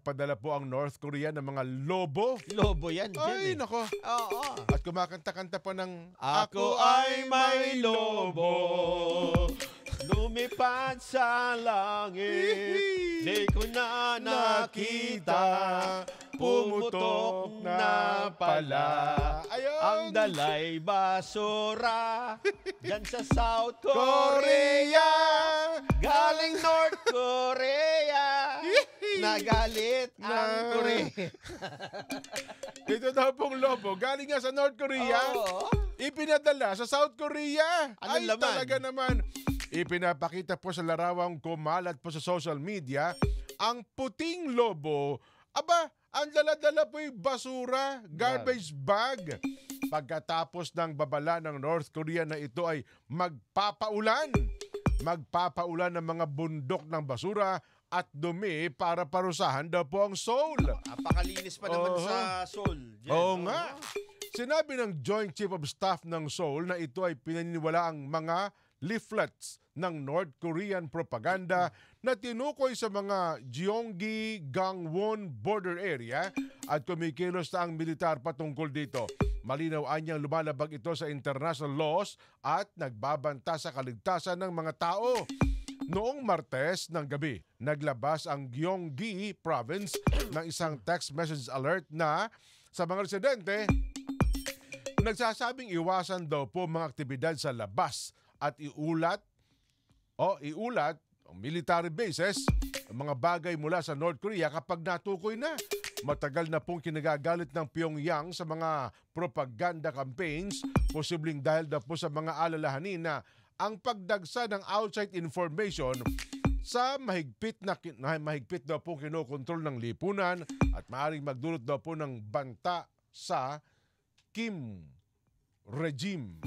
Nagpadala po ang North Korea ng mga lobo. Lobo yan. Ay, Dyan, nako. Oo. At kumakanta-kanta pa ng Ako ay may lobo, lumipad sa langit, di ko na nakita, pumutok na pala. Ayun. Ang dalay basura, dyan sa South Korea! Korea, galing North Korea, nagalit ang Korea. Ito daw pong lobo, galing nga sa North Korea, Oo. ipinadala sa South Korea. Anong Ay, laman? talaga naman. Ipinapakita po sa larawang kumalat po sa social media ang puting lobo. Aba, ang dala-dala po yung basura, garbage bag. Pagkatapos ng babala ng North Korea na ito ay magpapaulan. Magpapaulan ng mga bundok ng basura at dumi para parusahan daw po ang Seoul. Napakalinis pa naman Oo. sa Seoul. Dyan, Oo nga. Sinabi ng Joint Chief of Staff ng Seoul na ito ay pinaniniwala ang mga leaflets ng North Korean propaganda na tinukoy sa mga Gyeonggi, Gangwon border area at kumikilos na ang militar patungkol dito. Malinaw anyang lumalabag ito sa international laws at nagbabanta sa kaligtasan ng mga tao. Noong Martes ng gabi, naglabas ang Gyeonggi province ng isang text message alert na sa mga residente, nagsasabing iwasan daw po mga aktibidad sa labas at iulat ang military bases ang mga bagay mula sa North Korea kapag natukoy na. Matagal na pong kinagagalit ng Pyongyang sa mga propaganda campaigns, posibleng dahil daw po sa mga alalahanin na ang pagdagsa ng outside information sa mahigpit daw po kinokontrol ng lipunan at maaaring magdulot daw po ng banta sa Kim regime.